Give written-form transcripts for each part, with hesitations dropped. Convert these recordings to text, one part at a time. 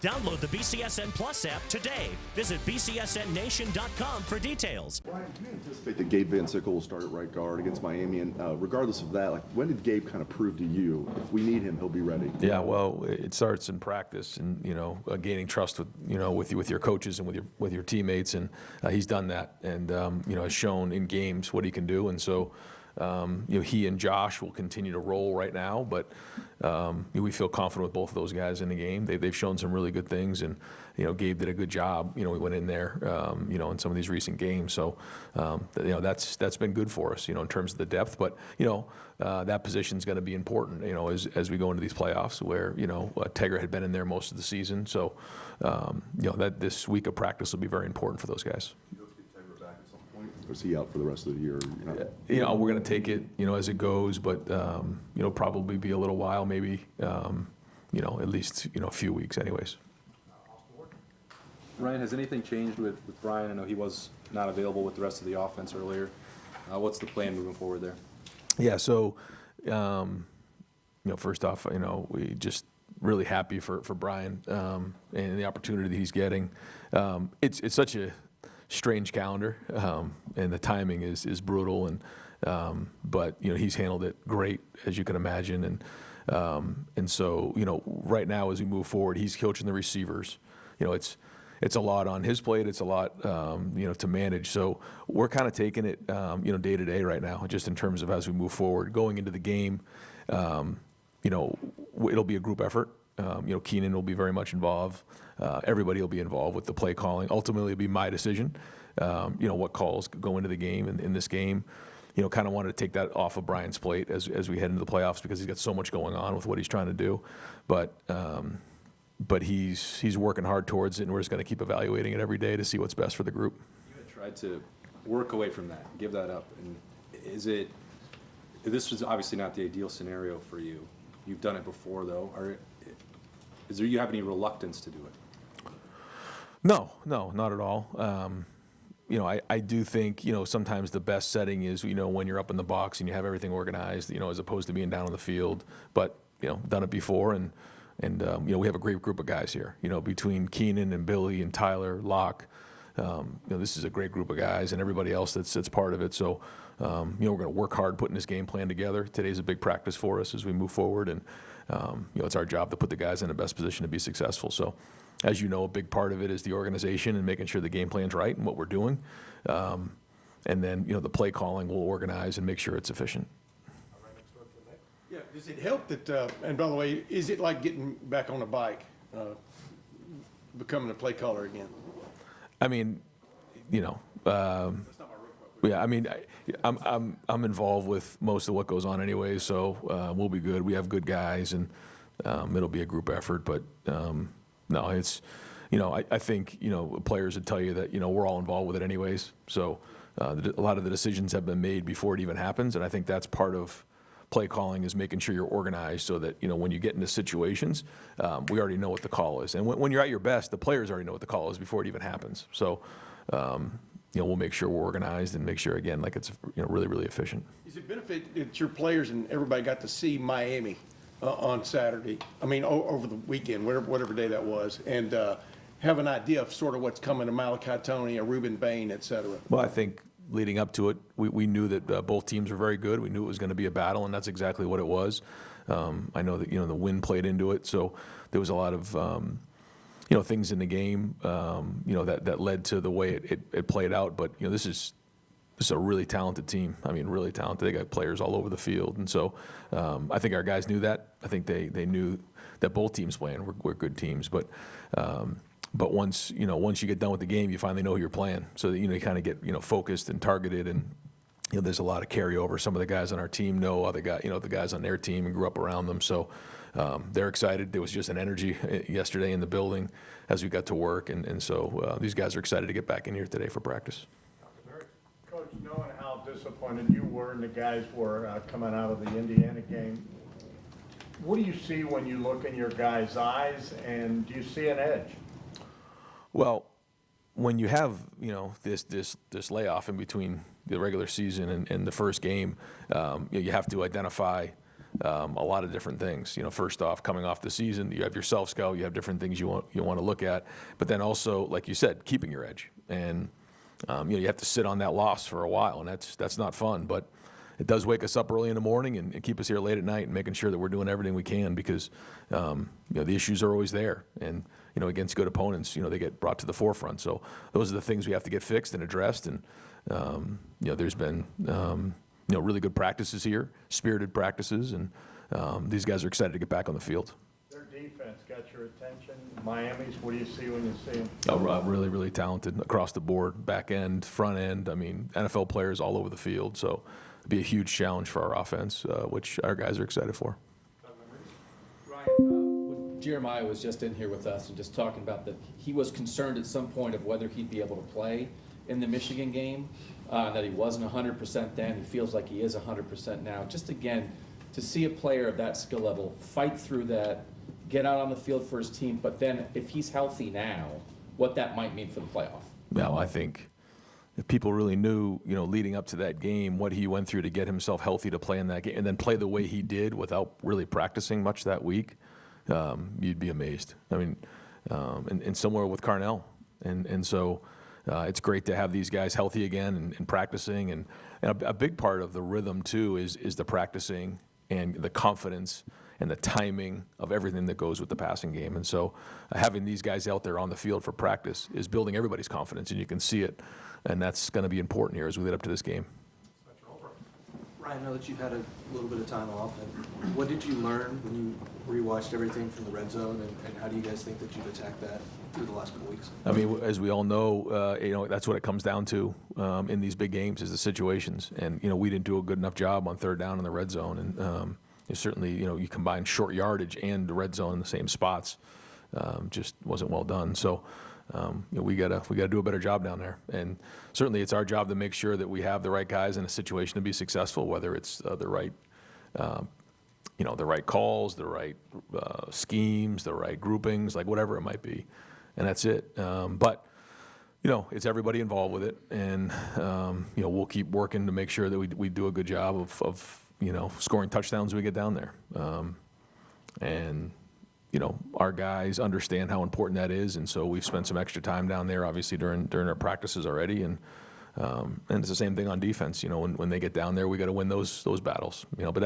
Download the BCSN Plus app today. Visit bcsnnation.com for details. Brian, do you anticipate that Gabe Van Sickle will start at right guard against Miami? And regardless of that, like, when did Gabe kind of prove to you if we need him, he'll be ready? Yeah, well, it starts in practice and gaining trust with your coaches and with your teammates, and he's done that and has shown in games what he can do, and so. He and Josh will continue to roll right now, but we feel confident with both of those guys in the game. They've shown some really good things, and Gabe did a good job. We went in there, in some of these recent games, so that's been good for us, in terms of the depth. But that position is going to be important, as we go into these playoffs, where Tegra had been in there most of the season, so that this week of practice will be very important for those guys. Or is he out for the rest of the year? We're going to take it, as it goes, but probably be a little while, maybe, at least a few weeks, anyways. Ryan, has anything changed with Brian? I know he was not available with the rest of the offense earlier. What's the plan moving forward there? Yeah. So, first off, we just really happy for Brian and the opportunity that he's getting. It's such a strange calendar, and the timing is brutal, and but he's handled it great, as you can imagine, and so right now as we move forward, he's coaching the receivers. It's a lot on his plate. It's a lot to manage. So we're kind of taking it day to day right now, just in terms of as we move forward, going into the game. It'll be a group effort. Keenan will be very much involved. Everybody will be involved with the play calling. Ultimately, it'll be my decision, what calls go into the game. And in this game, kind of wanted to take that off of Brian's plate as we head into the playoffs, because he's got so much going on with what he's trying to do. But he's working hard towards it, and we're just going to keep evaluating it every day to see what's best for the group. You had tried to work away from that, give that up. And this was obviously not the ideal scenario for you. You've done it before, though. You have any reluctance to do it? No, not at all. I do think, sometimes the best setting is, when you're up in the box and you have everything organized, as opposed to being down on the field. But, done it before, and we have a great group of guys here, between Keenan and Billy and Tyler, Locke. This is a great group of guys, and everybody else that's part of it. So, we're going to work hard putting this game plan together. Today's a big practice for us as we move forward, and it's our job to put the guys in the best position to be successful. So, as you know, a big part of it is the organization and making sure the game plan's right and what we're doing. And then, the play calling will organize and make sure it's efficient. Yeah, does it help that, and by the way, is it like getting back on a bike, becoming a play caller again? I mean, yeah, I mean, I'm involved with most of what goes on anyway, so we'll be good. We have good guys, and it'll be a group effort. But no, it's I think players would tell you that we're all involved with it anyways. So a lot of the decisions have been made before it even happens, and I think that's part of play calling, is making sure you're organized so that when you get into situations, we already know what the call is, and when you're at your best, the players already know what the call is before it even happens. So. We'll make sure we're organized and make sure, again, like it's really, really efficient. Is it benefit that your players and everybody got to see Miami on Saturday? I mean, over the weekend, whatever day that was, and have an idea of sort of what's coming to Malachi Tony or Reuben Bain, et cetera? Well, I think leading up to it, we knew that both teams were very good. We knew it was going to be a battle, and that's exactly what it was. I know that the wind played into it, so there was a lot of things in the game, that led to the way it played out. But this is a really talented team. I mean, really talented. They got players all over the field, and so I think our guys knew that. I think they knew that both teams playing were good teams. But once you get done with the game, you finally know who you're playing. So that you kind of get focused and targeted, and there's a lot of carryover. Some of the guys on our team know other guys, the guys on their team, and grew up around them. So. They're excited. There was just an energy yesterday in the building as we got to work, and so these guys are excited to get back in here today for practice. Coach, knowing how disappointed you were and the guys were coming out of the Indiana game, what do you see when you look in your guys' eyes, and do you see an edge? Well, when you have this layoff in between the regular season and the first game, you have to identify a lot of different things. First off, coming off the season, you have your self-scout, you have different things you want to look at, but then also, like you said, keeping your edge. And you have to sit on that loss for a while, and that's not fun, but it does wake us up early in the morning and keep us here late at night and making sure that we're doing everything we can because the issues are always there. And against good opponents, they get brought to the forefront. So those are the things we have to get fixed and addressed. And there's been really good practices here, spirited practices, and these guys are excited to get back on the field. Their defense got your attention. Miami's, what do you see when you see them? Really, really talented across the board, back end, front end. I mean, NFL players all over the field. So it'd be a huge challenge for our offense, which our guys are excited for. Ryan, when Jeremiah was just in here with us and just talking about that he was concerned at some point of whether he'd be able to play in the Michigan game, that he wasn't 100% then. He feels like he is 100% now. Just again, to see a player of that skill level fight through that, get out on the field for his team, but then if he's healthy now, what that might mean for the playoff. Now, I think if people really knew, leading up to that game, what he went through to get himself healthy to play in that game and then play the way he did without really practicing much that week, you'd be amazed. I mean, and similar with Carnell. And so it's great to have these guys healthy again and practicing. And a big part of the rhythm, too, is the practicing and the confidence and the timing of everything that goes with the passing game. And so having these guys out there on the field for practice is building everybody's confidence, and you can see it. And that's going to be important here as we lead up to this game. Ryan, I know that you've had a little bit of time off. And what did you learn when you rewatched everything from the red zone, and how do you guys think that you've attacked that through the last couple weeks? I mean, as we all know, that's what it comes down to in these big games is the situations. And, we didn't do a good enough job on third down in the red zone. And certainly, you combine short yardage and the red zone in the same spots, just wasn't well done. So, we gotta do a better job down there. And certainly it's our job to make sure that we have the right guys in a situation to be successful, whether it's the right calls, the right schemes, the right groupings, like whatever it might be. And that's it. But it's everybody involved with it. And, we'll keep working to make sure that we do a good job of scoring touchdowns when we get down there. And our guys understand how important that is, and so we've spent some extra time down there, obviously during our practices already, and it's the same thing on defense. When they get down there, we got to win those battles. But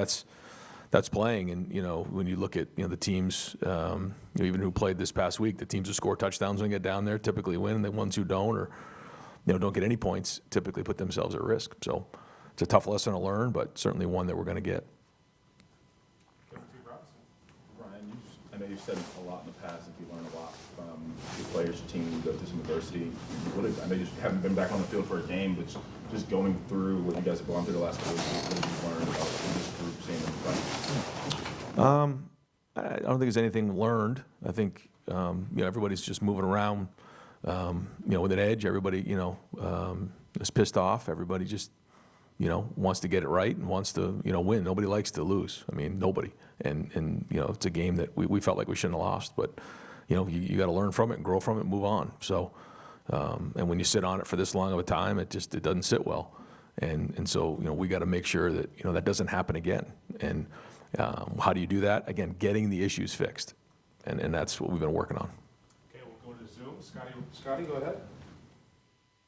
that's playing, and when you look at the teams, even who played this past week, the teams who score touchdowns when they get down there typically win, and the ones who don't or don't get any points typically put themselves at risk. So it's a tough lesson to learn, but certainly one that we're going to get. Ryan, I know you've said a lot in the past that you learn a lot from your players, your team, you go through some adversity. I know you haven't been back on the field for a game, but just going through what you guys have gone through the last couple of weeks, what have you learned about this group, seeing them fight? I don't think there's anything learned. I think everybody's just moving around, with an edge. Everybody, is pissed off. Everybody just, wants to get it right and wants to, win. Nobody likes to lose. I mean, nobody. And it's a game that we felt like we shouldn't have lost. But, you got to learn from it and grow from it and move on. So, and when you sit on it for this long of a time, it doesn't sit well. And so, we got to make sure that, that doesn't happen again. And how do you do that? Again, getting the issues fixed. And that's what we've been working on. Okay, we'll go to Zoom. Scotty, go ahead.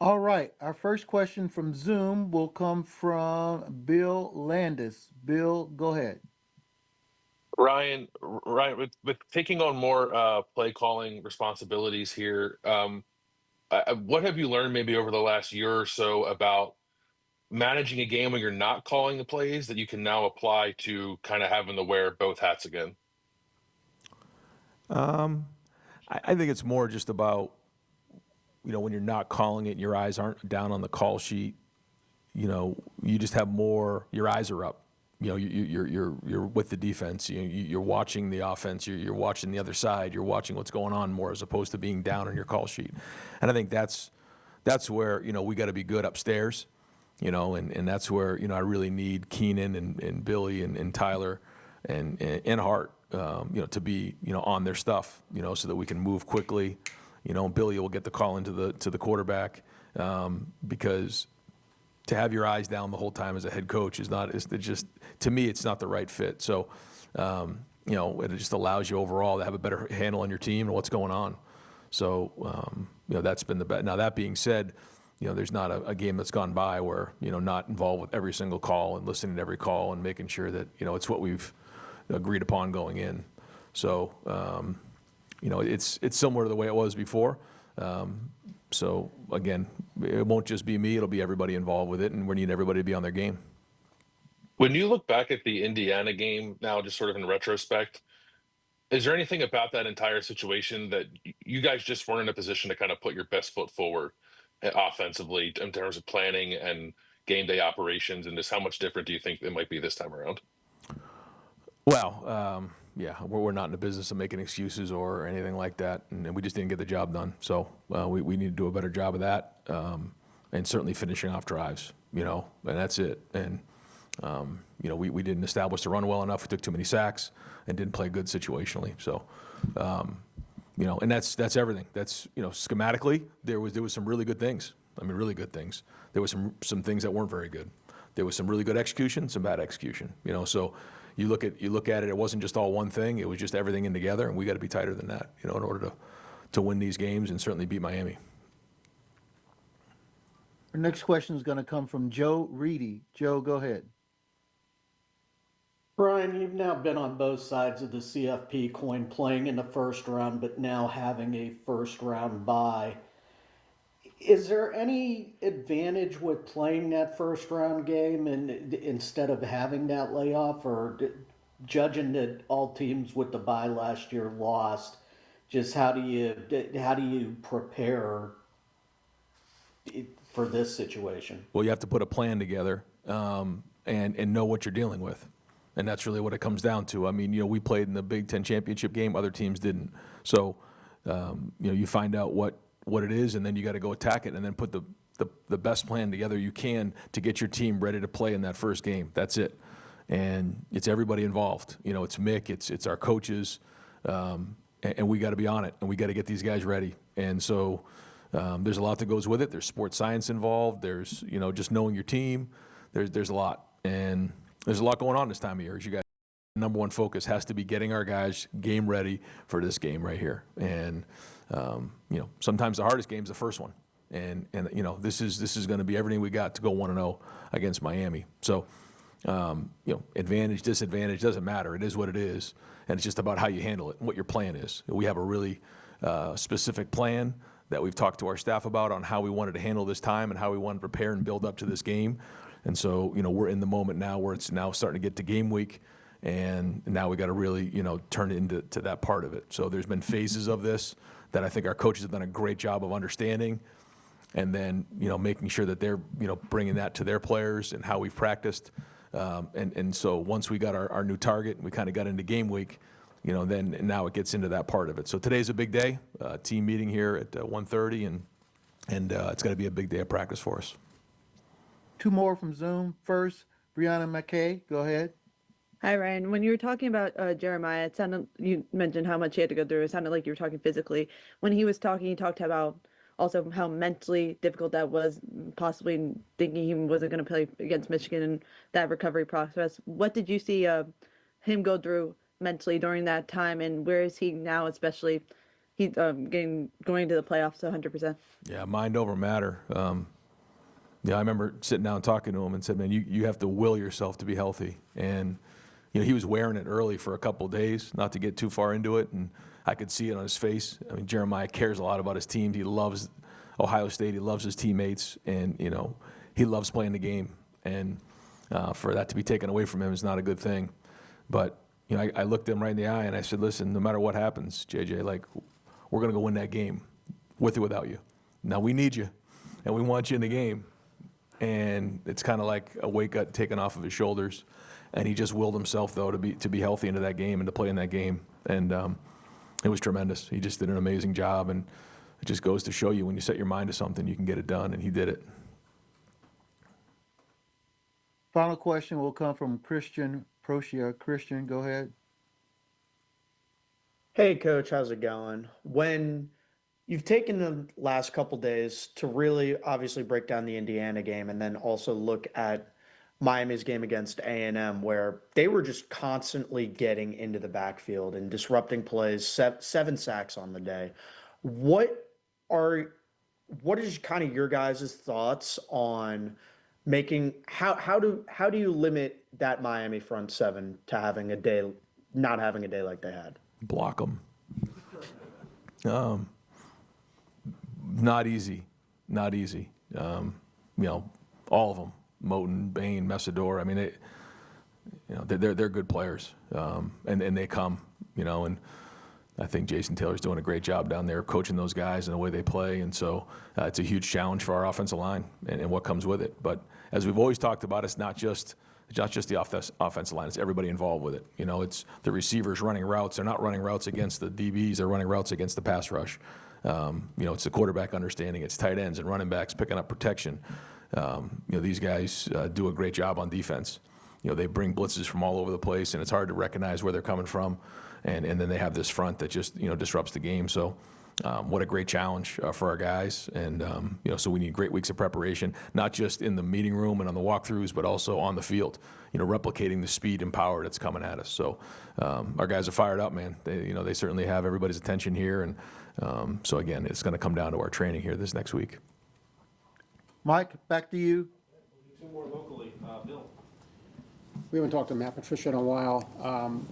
All right. Our first question from Zoom will come from Bill Landis. Bill, go ahead. Ryan, with taking on more play calling responsibilities here, what have you learned maybe over the last year or so about managing a game when you're not calling the plays that you can now apply to kind of having to wear both hats again? I think it's more just about, when you're not calling it and your eyes aren't down on the call sheet, you just have more, your eyes are up. You're with the defense. You're watching the offense. You're watching the other side. You're watching what's going on more as opposed to being down on your call sheet. And I think that's where we got to be good upstairs. And that's where I really need Keenan and Billy and Tyler and Hart to be on their stuff so that we can move quickly. Billy will get the call into the quarterback because to have your eyes down the whole time as a head coach is not, it's just, to me, it's not the right fit. So, you know, it just allows you overall to have a better handle on your team and what's going on. So, you know, that's been the best. Now, that being said, you know, there's not a game that's gone by where, you know, not involved with every single call and listening to every call and making sure that, you know, it's what we've agreed upon going in. So, you know, it's similar to the way it was before. So again, it won't just be me, it'll be everybody involved with it, and we need everybody to be on their game. When you look back at the Indiana game now, just sort of in retrospect, is there anything about that entire situation that you guys just weren't in a position to kind of put your best foot forward offensively in terms of planning and game day operations, and just how much different do you think it might be this time around? Well, yeah, we're not in the business of making excuses or anything like that, and we just didn't get the job done. So we need to do a better job of that, and certainly finishing off drives, you know, and that's it. And, you know, we didn't establish the run well enough. We took too many sacks and didn't play good situationally. So, you know, and that's everything. That's, you know, schematically, there was some really good things. I mean, really good things. There was some things that weren't very good. There was some really good execution, some bad execution, you know, so you look at it, it wasn't just all one thing, it was just everything in together, and we got to be tighter than that, you know, in order to win these games and certainly beat Miami. Our next question is going to come from Joe Reedy. Joe, go ahead. Brian, you've now been on both sides of the CFP coin, playing in the first round, but now having a first round bye. Is there any advantage with playing that first round game and instead of having that layoff, or judging that all teams with the bye last year lost? Just how do you prepare for this situation? Well, you have to put a plan together and know what you're dealing with. And that's really what it comes down to. I mean, you know, we played in the Big Ten championship game, other teams didn't. So, you know, you find out what it is, and then you got to go attack it and then put the best plan together you can to get your team ready to play in that first game. That's it. And it's everybody involved. You know, it's Mick, it's our coaches, and we got to be on it, and we got to get these guys ready. And so there's a lot that goes with it. There's sports science involved. There's, you know, just knowing your team. There's a lot. And there's a lot going on this time of year, as you guys. Number one focus has to be getting our guys game ready for this game right here. And you know, sometimes the hardest game is the first one. And you know, this is going to be everything we got to go 1-0 against Miami. So you know, advantage, disadvantage doesn't matter. It is what it is, and it's just about how you handle it and what your plan is. We have a really specific plan that we've talked to our staff about on how we wanted to handle this time and how we wanted to prepare and build up to this game. And so, you know, we're in the moment now where it's now starting to get to game week, and now we got to really, you know, turn it into that part of it. So there's been phases of this that I think our coaches have done a great job of understanding, and then, you know, making sure that they're, you know, bringing that to their players and how we've practiced. And so once we got our new target and we kind of got into game week, you know, then now it gets into that part of it. So today's a big day, team meeting here at 1:30, and it's going to be a big day of practice for us. Two more from Zoom. First, Brianna McKay, go ahead. Hi, Ryan. When you were talking about Jeremiah, it sounded, you mentioned how much he had to go through. It sounded like you were talking physically. When he was talking, he talked about also how mentally difficult that was, possibly thinking he wasn't going to play against Michigan and that recovery process. What did you see him go through mentally during that time, and where is he now, especially he's going to the playoffs 100%? Yeah, mind over matter. Yeah, I remember sitting down and talking to him and said, man, you have to will yourself to be healthy. And, you know, he was wearing it early for a couple of days, not to get too far into it, and I could see it on his face. I mean, Jeremiah cares a lot about his team. He loves Ohio State. He loves his teammates, and, you know, he loves playing the game. And for that to be taken away from him is not a good thing. But, you know, I looked him right in the eye and I said, listen, no matter what happens, JJ, like, we're going to go win that game with or without you. Now, we need you, and we want you in the game. And it's kind of like a weight got taken off of his shoulders, and he just willed himself, though, to be healthy into that game and to play in that game. And it was tremendous. He just did an amazing job, and it just goes to show you when you set your mind to something, you can get it done, and he did it. Final question will come from Christian Procia. Christian, go ahead. Hey, Coach, how's it going? When you've taken the last couple days to really obviously break down the Indiana game and then also look at Miami's game against A&M, where they were just constantly getting into the backfield and disrupting plays, 7 sacks on the day. What is kind of your guys' thoughts on making how do you limit that Miami front seven to having a day, not having a day like they had? Block them. Not easy. Not easy. All of them. Moten, Bain, Messidor. I mean, they're good players, and they come. And I think Jason Taylor's doing a great job down there coaching those guys and the way they play. And so it's a huge challenge for our offensive line and what comes with it. But as we've always talked about, it's not just the offensive line. It's everybody involved with it. It's the receivers running routes. They're not running routes against the DBs. They're running routes against the pass rush. It's the quarterback understanding. It's tight ends and running backs picking up protection. These guys do a great job on defense. They bring blitzes from all over the place, and it's hard to recognize where they're coming from. And then they have this front that just disrupts the game. So what a great challenge for our guys. And so we need great weeks of preparation, not just in the meeting room and on the walkthroughs, but also on the field. Replicating the speed and power that's coming at us. So our guys are fired up, man. They certainly have everybody's attention here. And so again, it's going to come down to our training here this next week. Mike, back to you. Two more locally, Bill. We haven't talked to Matt Patricia in a while.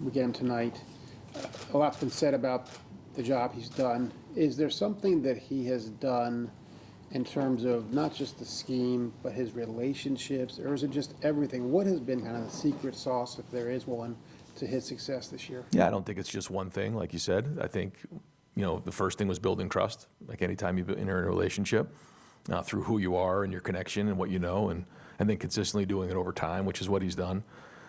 We get him tonight. A lot's been said about the job he's done. Is there something that he has done in terms of not just the scheme, but his relationships, or is it just everything? What has been kind of the secret sauce, if there is one, to his success this year? Yeah, I don't think it's just one thing, like you said. I think, the first thing was building trust. Like anytime you enter in a relationship, through who you are and your connection and what you know, and then consistently doing it over time, which is what he's done.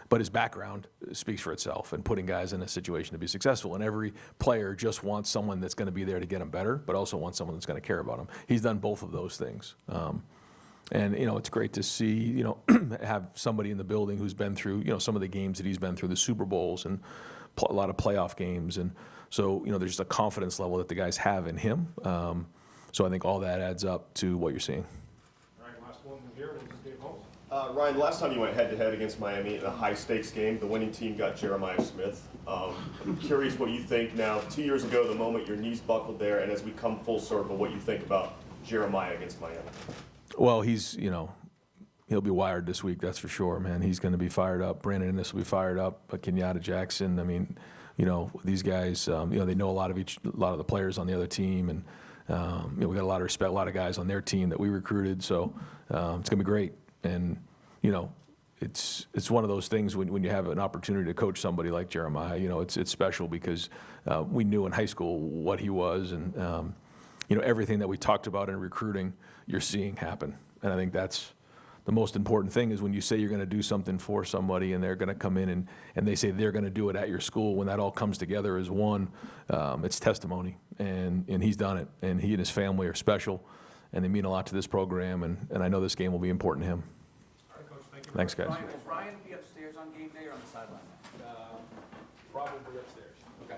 But his background speaks for itself and putting guys in a situation to be successful. And every player just wants someone that's going to be there to get them better, but also wants someone that's going to care about them. He's done both of those things. And it's great to see, have somebody in the building who's been through, some of the games that he's been through, the Super Bowls and a lot of playoff games. And so, there's just a confidence level that the guys have in him. So I think all that adds up to what you're seeing. All right, last one here. We'll just Dave Holmes. Ryan, the last time you went head-to-head against Miami in a high-stakes game, the winning team got Jeremiah Smith. I'm curious what you think now, 2 years ago, the moment your knees buckled there, and as we come full circle, what you think about Jeremiah against Miami. Well, he's, he'll be wired this week, that's for sure, man. He's going to be fired up. Brandon Innes will be fired up. But Kenyatta Jackson, I mean, these guys, they know a lot of the players on the other team, and we got a lot of respect, a lot of guys on their team that we recruited. So it's going to be great. And it's one of those things when you have an opportunity to coach somebody like Jeremiah, it's special because we knew in high school what he was, and everything that we talked about in recruiting, you're seeing happen. And I think that's the most important thing, is when you say you're going to do something for somebody and they're going to come in and they say they're going to do it at your school, when that all comes together as one, it's testimony. And he's done it. And he and his family are special, and they mean a lot to this program. And I know this game will be important to him. All right, Coach, thank you. Thanks, guys. Will Ryan be upstairs on game day or on the sideline? Probably upstairs.